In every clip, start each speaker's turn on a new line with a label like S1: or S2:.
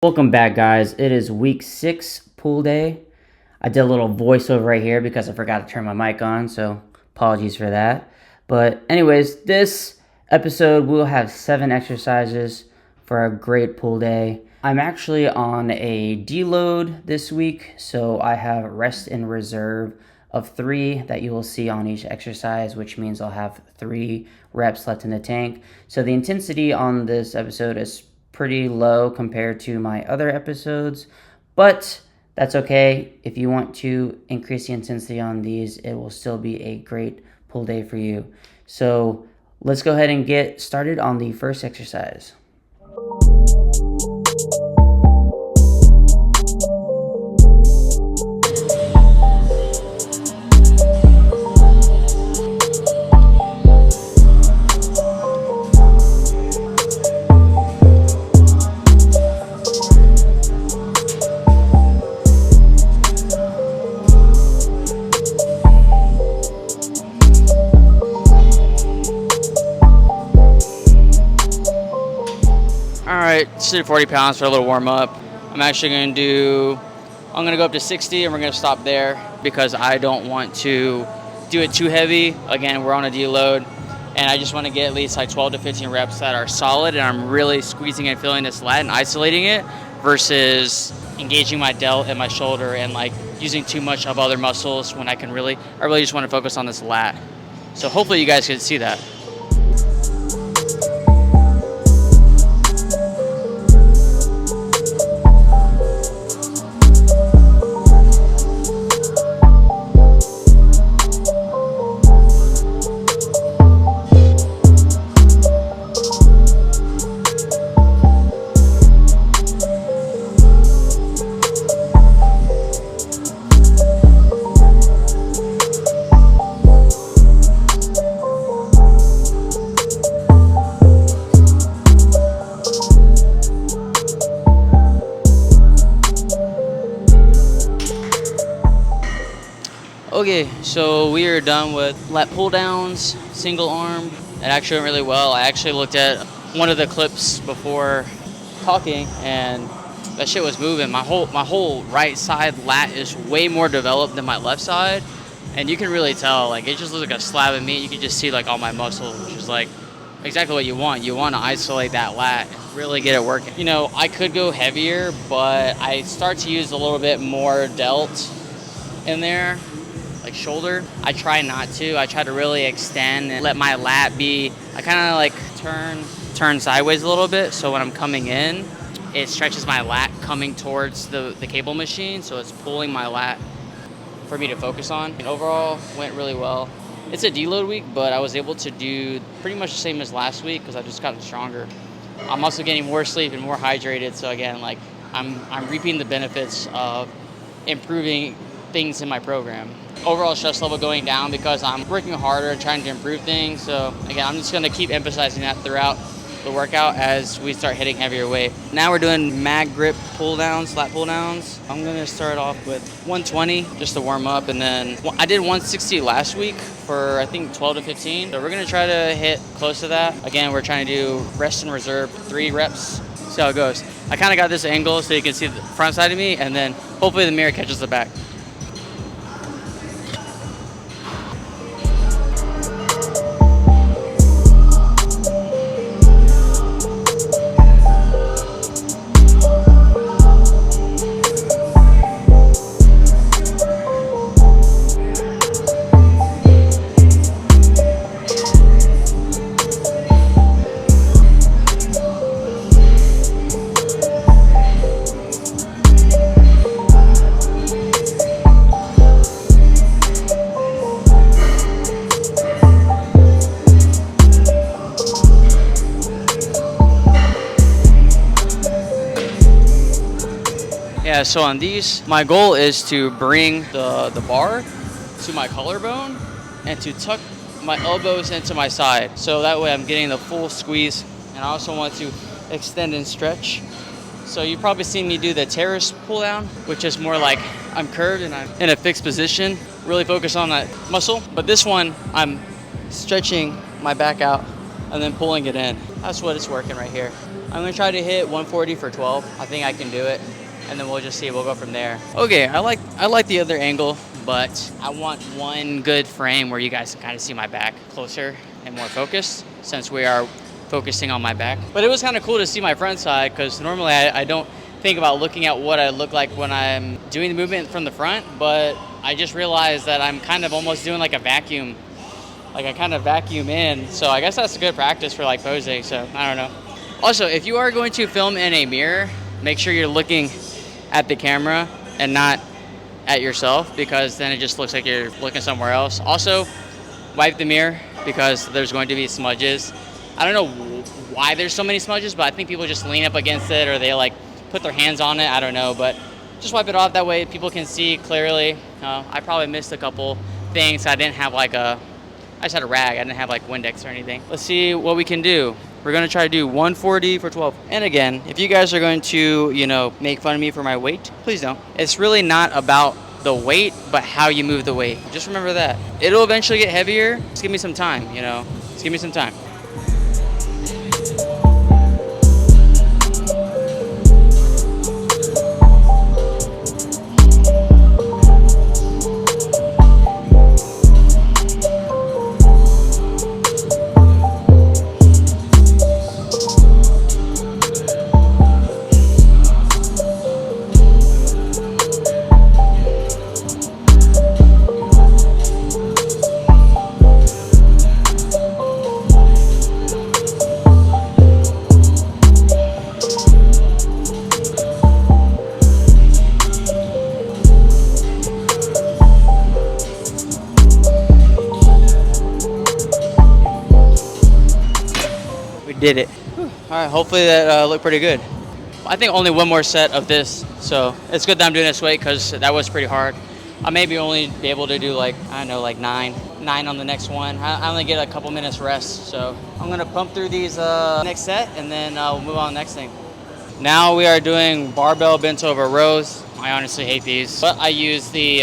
S1: Welcome back, guys. It is week 6 pool day. I did a little voiceover right here because I forgot to turn my mic on, so apologies for that. But anyways, this episode we'll have 7 exercises for a great pool day. I'm actually on a deload this week, so I have rest and reserve of 3 that you will see on each exercise, which means I'll have 3 reps left in the tank. So the intensity on this episode is pretty low compared to my other episodes, but that's okay. If you want to increase the intensity on these, it will still be a great pull day for you. So let's go ahead and get started on the first exercise.
S2: Just did 40 pounds for a little warm up. I'm actually going to go up to 60 and we're going to stop there because I don't want to do it too heavy. Again, we're on a deload and I just want to get at least like 12 to 15 reps that are solid and I'm really squeezing and feeling this lat and isolating it versus engaging my delt and my shoulder and like using too much of other muscles when I really just want to focus on this lat. So hopefully you guys can see that. Okay, so we are done with lat pull downs, single arm. It actually went really well. I actually looked at one of the clips before talking and that shit was moving. My whole right side lat is way more developed than my left side. And you can really tell, like it just looks like a slab of meat. You can just see like all my muscles, which is like exactly what you want. You want to isolate that lat and really get it working. You know, I could go heavier, but I start to use a little bit more delt in there. Like shoulder, I try not to. I try to really extend and let my lat be, I kind of like turn sideways a little bit. So when I'm coming in, it stretches my lat coming towards the cable machine. So it's pulling my lat for me to focus on. And overall, went really well. It's a deload week, but I was able to do pretty much the same as last week because I've just gotten stronger. I'm also getting more sleep and more hydrated. So again, like I'm reaping the benefits of improving things in my program. Overall stress level going down because I'm working harder and trying to improve things. So again, I'm just going to keep emphasizing that throughout the workout as we start hitting heavier weight. Now we're doing mag grip pull downs, lat pull downs. I'm going to start off with 120 just to warm up, and then I did 160 last week for I think 12 to 15. So we're going to try to hit close to that. Again, we're trying to do rest and reserve 3 reps. See how it goes. I kind of got this angle so you can see the front side of me, and then hopefully the mirror catches the back. Yeah, so on these, my goal is to bring the bar to my collarbone and to tuck my elbows into my side. So that way I'm getting the full squeeze, and I also want to extend and stretch. So you've probably seen me do the terrace pull down, which is more like I'm curved and I'm in a fixed position, really focus on that muscle. But this one, I'm stretching my back out and then pulling it in. That's what it's working right here. I'm gonna try to hit 140 for 12. I think I can do it, and then we'll just see. We'll go from there. Okay, I like the other angle, but I want one good frame where you guys can kind of see my back closer and more focused, since we are focusing on my back. But it was kind of cool to see my front side, because normally I don't think about looking at what I look like when I'm doing the movement from the front, but I just realized that I'm kind of almost doing like a vacuum. Like I kind of vacuum in, so I guess that's a good practice for like posing, so I don't know. Also, if you are going to film in a mirror, make sure you're looking at the camera and not at yourself, because then it just looks like you're looking somewhere else. Also, wipe the mirror, because there's going to be smudges. I don't know why there's so many smudges, but I think people just lean up against it, or they like put their hands on it. I don't know, but just wipe it off. That way people can see clearly. I probably missed a couple things. I just had a rag. I didn't have like Windex or anything. Let's see what we can do. We're gonna try to do 140 for 12. And again, if you guys are going to, make fun of me for my weight, please don't. It's really not about the weight, but how you move the weight. Just remember that. It'll eventually get heavier. Just give me some time, Just give me some time. Did it. All right, hopefully that looked pretty good. I think only one more set of this, so it's good that I'm doing this weight, because that was pretty hard. I maybe only be able to do like nine on the next one. I only get a couple minutes rest, so I'm gonna pump through these next set, and then we'll move on to the next thing. Now we are doing barbell bent over rows. I honestly hate these, but I use the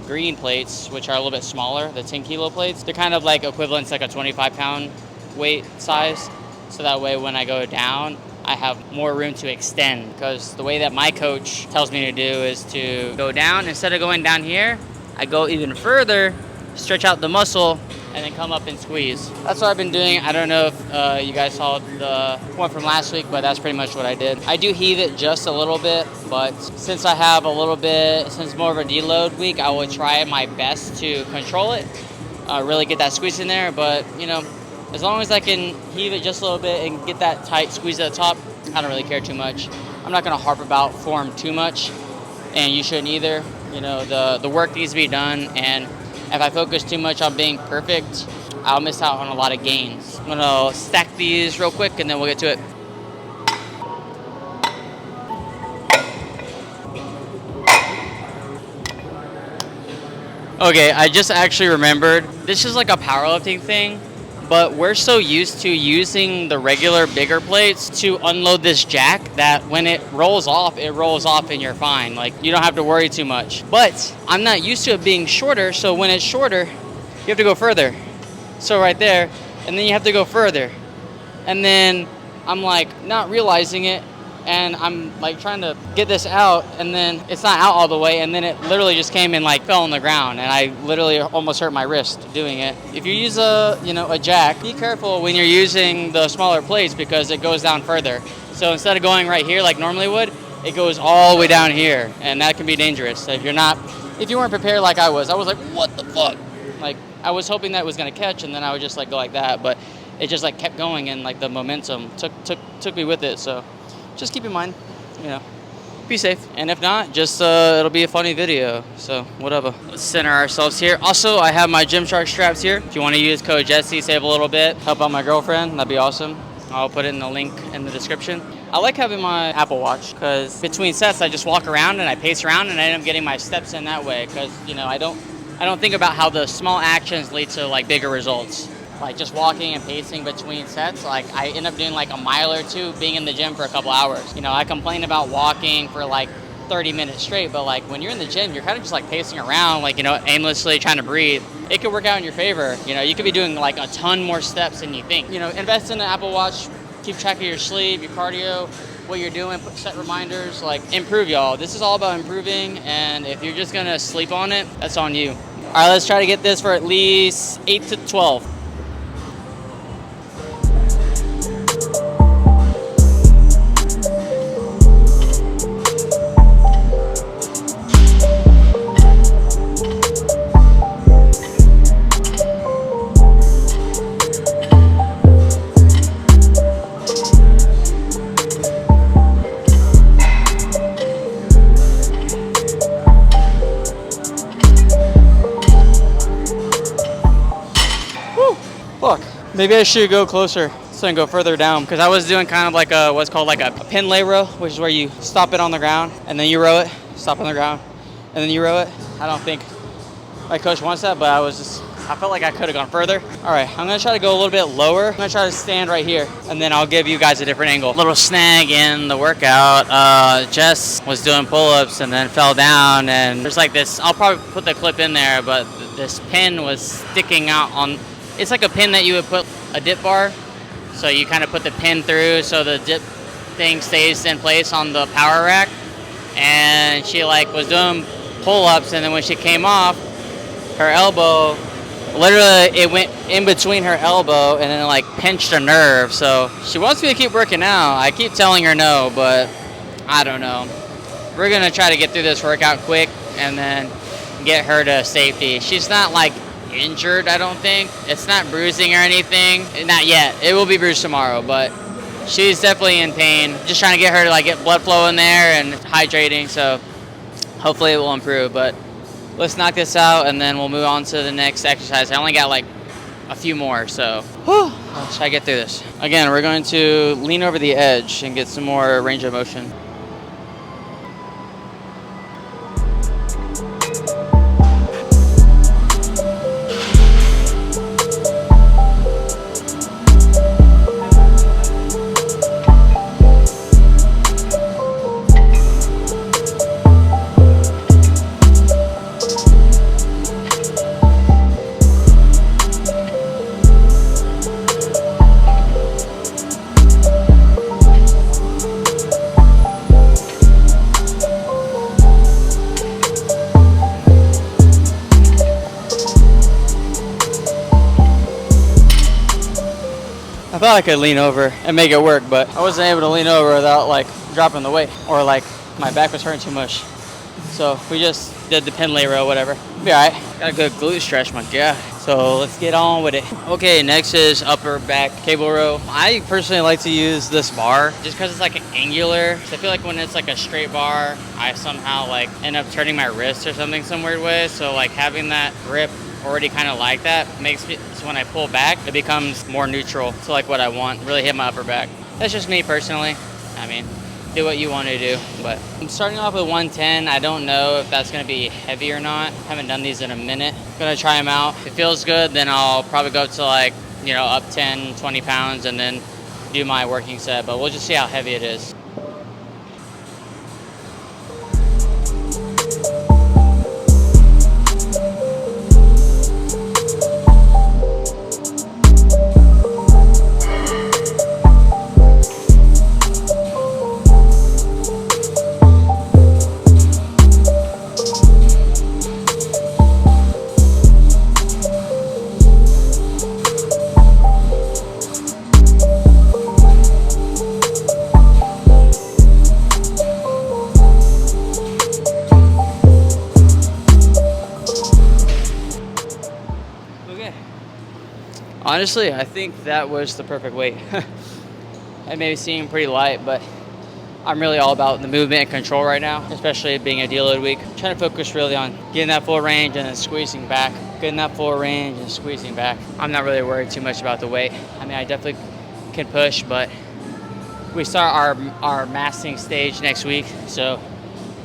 S2: green plates, which are a little bit smaller, the 10 kilo plates. They're kind of like equivalent to like a 25-pound weight size. So that way when I go down, I have more room to extend, because the way that my coach tells me to do is to go down. Instead of going down here, I go even further, stretch out the muscle, and then come up and squeeze. That's what I've been doing. I don't know if you guys saw the one from last week, but that's pretty much what I did. I do heave it just a little bit, but since I have since more of a deload week, I will try my best to control it, really get that squeeze in there, but as long as I can heave it just a little bit and get that tight squeeze at the top, I don't really care too much. I'm not gonna harp about form too much, and you shouldn't either. The work needs to be done, and if I focus too much on being perfect, I'll miss out on a lot of gains. I'm gonna stack these real quick, and then we'll get to it. Okay, I just actually remembered, this is like a powerlifting thing, but we're so used to using the regular bigger plates to unload this jack that when it rolls off and you're fine. Like, you don't have to worry too much. But I'm not used to it being shorter, so when it's shorter, you have to go further. So right there, and then you have to go further. And then I'm like not realizing it, and I'm like trying to get this out, and then it's not out all the way, and then it literally just came and like fell on the ground, and I literally almost hurt my wrist doing it. If you use a jack, be careful when you're using the smaller plates, because it goes down further. So instead of going right here like normally would, it goes all the way down here, and that can be dangerous. If you weren't prepared like I was like, what the fuck? Like, I was hoping that it was gonna catch, and then I would just like go like that, but it just like kept going, and like the momentum took me with it. So just keep in mind, be safe. And if not, just it'll be a funny video. So whatever. Let's center ourselves here. Also, I have my Gymshark straps here. If you want to use code Jesse, save a little bit, help out my girlfriend, that'd be awesome. I'll put it in the link in the description. I like having my Apple Watch, because between sets I just walk around and I pace around, and I end up getting my steps in that way, because I don't think about how the small actions lead to like bigger results. Like just walking and pacing between sets, like I end up doing like a mile or two being in the gym for a couple hours. I complain about walking for like 30 minutes straight, but like when you're in the gym, you're kind of just like pacing around, like, aimlessly trying to breathe. It could work out in your favor. You could be doing like a ton more steps than you think. Invest in an Apple Watch keep track of your sleep, your cardio, what you're doing, set reminders, like improve, y'all. This is all about improving, and if you're just gonna sleep on it, that's on you. All right, let's try to get this for at least 8 to 12. Look, maybe I should go closer so I can go further down, because I was doing kind of like a what's called like a pin lay row, which is where you stop it on the ground and then you row it, stop on the ground and then you row it. I don't think my coach wants that, but I felt like I could have gone further. All right, I'm gonna try to go a little bit lower. I'm gonna try to stand right here, and then I'll give you guys a different angle. Little snag in the workout. Jess was doing pull-ups and then fell down, and there's like this, I'll probably put the clip in there, but this pin was sticking out on, it's like a pin that you would put a dip bar. So you kind of put the pin through so the dip thing stays in place on the power rack. And she like was doing pull-ups, and then when she came off, her elbow, literally it went in between her elbow and then like pinched a nerve. So she wants me to keep working out. I keep telling her no, but I don't know. We're gonna try to get through this workout quick and then get her to safety. She's not like injured, I don't think. It's not bruising or anything. Not yet. It will be bruised tomorrow, but she's definitely in pain. Just trying to get her to like get blood flow in there and hydrating, so hopefully it will improve. But let's knock this out and then we'll move on to the next exercise. I only got like a few more, so let's try to get through this. Again, we're going to lean over the edge and get some more range of motion. I thought I could lean over and make it work, but I wasn't able to lean over without like dropping the weight, or like my back was hurting too much. So we just did the pin lay row, whatever. Be all right. Got a good glute stretch, my God. So let's get on with it. Okay, next is upper back cable row. I personally like to use this bar just because it's like an angular. So I feel like when it's like a straight bar, I somehow like end up turning my wrist or something some weird way. So like having that grip already kind of like that makes me, so when I pull back, it becomes more neutral to like what I want, really hit my upper back. That's just me personally. I mean, do what you want to do, but I'm starting off with 110. I don't know if that's going to be heavy or not. Haven't done these in a minute. Gonna try them out. If it feels good, then I'll probably go to like, you know, up 10, 20 pounds and then do my working set, but we'll just see how heavy it is. Honestly, I think that was the perfect weight. It may seem pretty light, but I'm really all about the movement and control right now, especially it being a deload week. I'm trying to focus really on getting that full range and then squeezing back. Getting that full range and squeezing back. I'm not really worried too much about the weight. I mean, I definitely can push, but we start our massing stage next week, so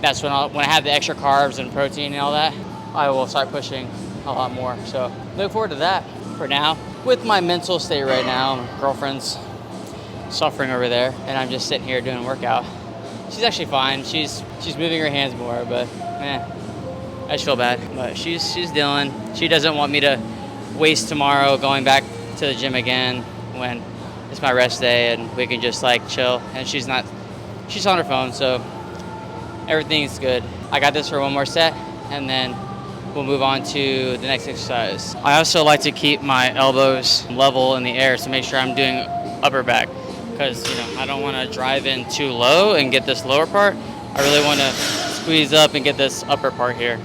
S2: that's when I have the extra carbs and protein and all that, I will start pushing a lot more. So look forward to that. For now, with my mental state right now, my girlfriend's suffering over there, and I'm just sitting here doing a workout. She's actually fine. She's moving her hands more, but I just feel bad. But she's dealing. She doesn't want me to waste tomorrow going back to the gym again when it's my rest day and we can just like chill. And she's on her phone, so everything's good. I got this for one more set, and then we'll move on to the next exercise. I also like to keep my elbows level in the air to make sure I'm doing upper back, because I don't want to drive in too low and get this lower part. I really want to squeeze up and get this upper part here.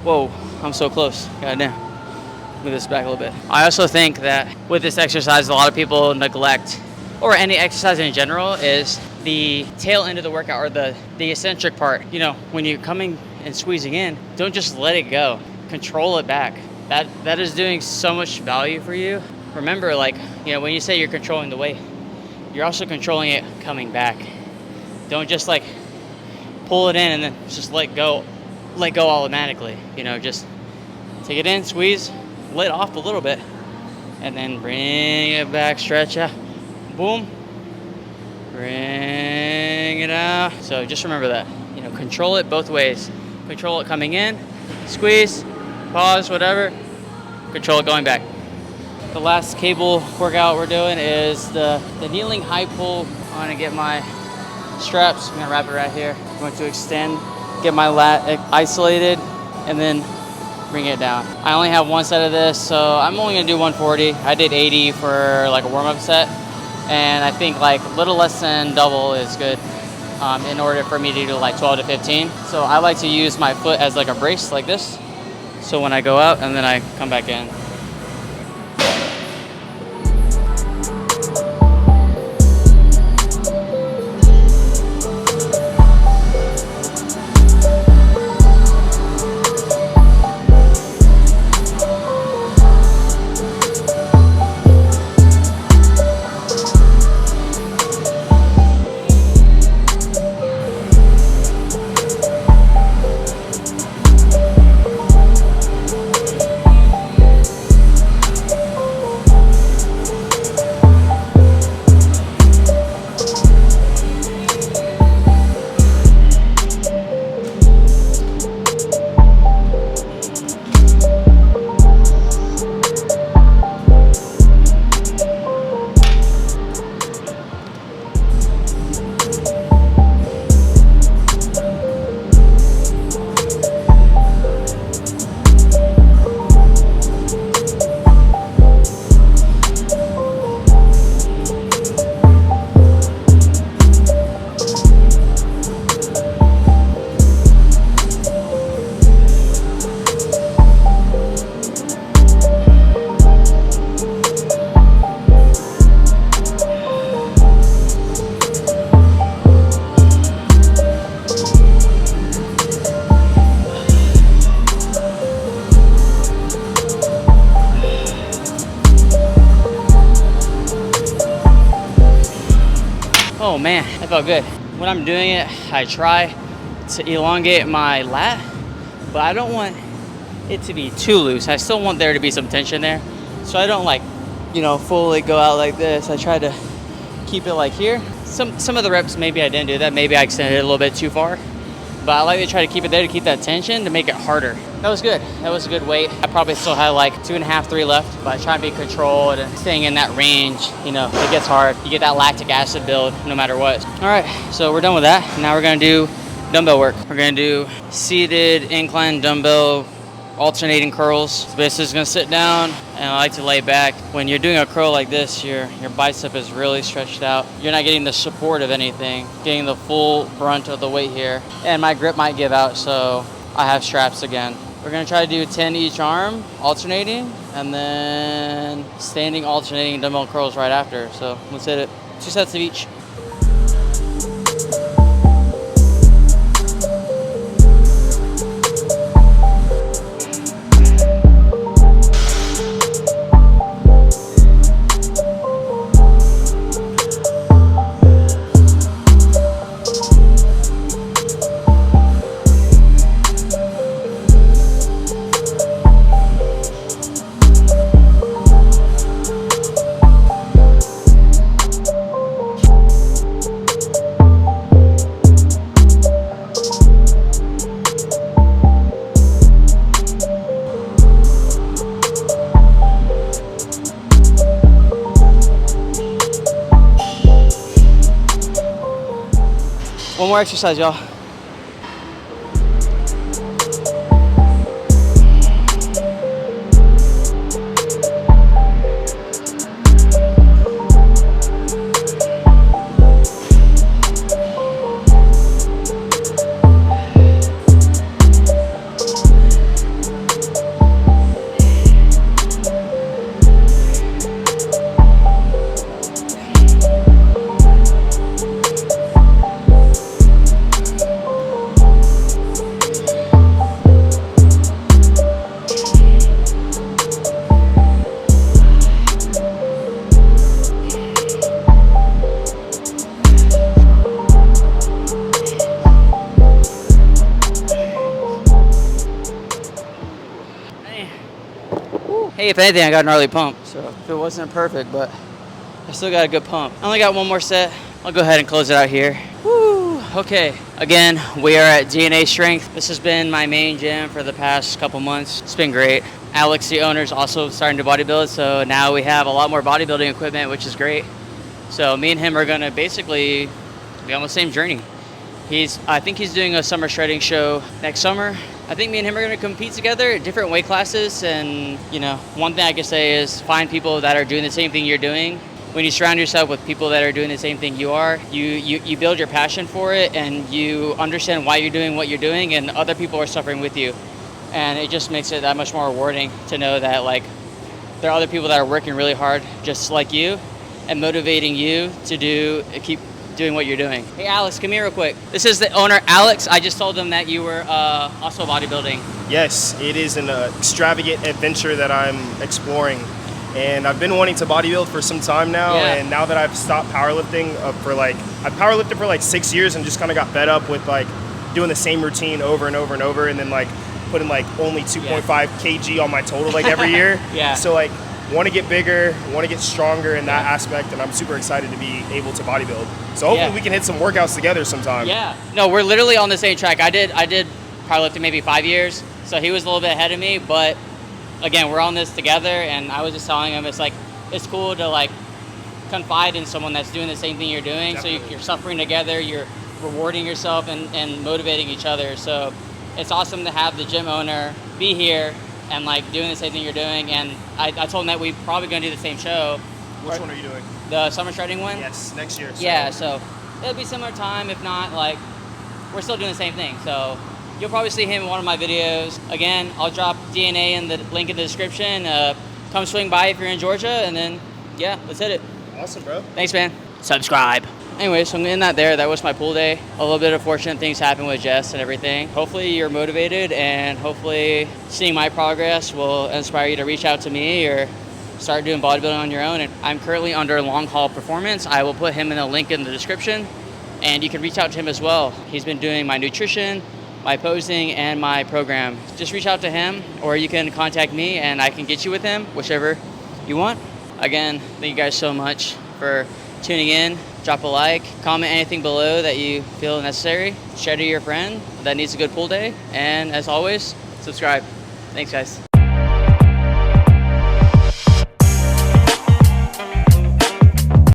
S2: Whoa, I'm so close. Goddamn. Move this back a little bit. I also think that with this exercise, a lot of people neglect, or any exercise in general, is the tail end of the workout, or the eccentric part. When you're coming and squeezing in, don't just let it go. Control it back. That is doing so much value for you. Remember, when you say you're controlling the weight, you're also controlling it coming back. Don't just pull it in and then just let go automatically. Just take it in, squeeze, let off a little bit, and then bring it back, stretch out, boom, bring it out. So just remember that, control it both ways. Control it coming in, squeeze, pause, whatever, control it going back. The last cable workout we're doing is the kneeling high pull. I'm gonna get my straps, I'm gonna wrap it right here. I'm going to extend, get my lat isolated, and then bring it down. I only have one set of this, so I'm only gonna do 140. I did 80 for a warm-up set, and I think a little less than double is good in order for me to do 12 to 15. So I like to use my foot as a brace like this, so when I go out and then I come back in. Oh man, that felt good. When I'm doing it, I try to elongate my lat, but I don't want it to be too loose. I still want there to be some tension there. So I don't fully go out like this. I try to keep it here. Some of the reps, maybe I didn't do that. Maybe I extended it a little bit too far. But I like to try to keep it there to keep that tension, to make it harder. That was good. That was a good weight. I probably still had 2.5, 3 left, but I try to be controlled and staying in that range. It gets hard. You get that lactic acid build no matter what. All right, so we're done with that. Now we're gonna do dumbbell work. We're gonna do seated incline dumbbell alternating curls. So basically just gonna sit down, and I like to lay back. When you're doing a curl like this, your bicep is really stretched out. You're not getting the support of anything, getting the full brunt of the weight here. And my grip might give out, so I have straps again. We're gonna try to do 10 each arm, alternating, and then standing alternating dumbbell curls right after. So let's hit it. 2 sets of each. One more exercise, y'all. Hey, if anything, I got an early pump, so if it wasn't perfect, but I still got a good pump. I only got one more set. I'll go ahead and close it out here. Woo! Okay, again, we are at DNA Strength. This has been my main gym for the past couple months. It's been great. Alex, the owner, is also starting to bodybuild, so now we have a lot more bodybuilding equipment, which is great. So me and him are gonna basically be on the same journey. I think he's doing a summer shredding show next summer. I think me and him are going to compete together at different weight classes. And, you know, one thing I can say is find people that are doing the same thing you're doing. When you surround yourself with people that are doing the same thing you are, you build your passion for it, and you understand why you're doing what you're doing, and other people are suffering with you. And it just makes it that much more rewarding to know that, like, there are other people that are working really hard just like you and motivating you to keep doing what you're doing. Hey Alex, come here real quick. This is the owner, Alex. I just told him that you were also bodybuilding.
S3: Yes, it is an extravagant adventure that I'm exploring. And I've been wanting to bodybuild for some time now.
S2: Yeah.
S3: And now that I've stopped powerlifting I powerlifted for like 6 years and just kind of got fed up with like doing the same routine over and over and over, and then like putting like only 2.5 kg on my total like every year.
S2: Yeah.
S3: So like want to get bigger, want to get stronger in that aspect, and I'm super excited to be able to bodybuild. So hopefully we can hit some workouts together sometime.
S2: Yeah. No, we're literally on the same track. I did powerlifting maybe 5 years, so he was a little bit ahead of me, but again, we're on this together, and I was just telling him it's cool to like confide in someone that's doing the same thing you're doing.
S3: Definitely.
S2: So you're suffering together, you're rewarding yourself and motivating each other. So it's awesome to have the gym owner be here and like doing the same thing you're doing. And I told him that we're probably gonna do the same show.
S3: Which one are you doing?
S2: The summer shredding one?
S3: Yes, next year.
S2: Yeah, so it'll be similar time. If not, like, we're still doing the same thing. So you'll probably see him in one of my videos. Again, I'll drop DNA in the link in the description. Come swing by if you're in Georgia, and then, yeah, let's hit it.
S3: Awesome, bro.
S2: Thanks, man. Subscribe. Anyway, so I'm in that was my pool day. A little bit of fortunate things happened with Jess and everything. Hopefully you're motivated, and hopefully seeing my progress will inspire you to reach out to me or start doing bodybuilding on your own. And I'm currently under Long Haul Performance. I will put him in a link in the description, and you can reach out to him as well. He's been doing my nutrition, my posing, and my program. Just reach out to him, or you can contact me and I can get you with him, whichever you want. Again, thank you guys so much for tuning in. Drop a like, comment anything below that you feel necessary, share to your friend that needs a good pool day, and as always, subscribe. Thanks, guys.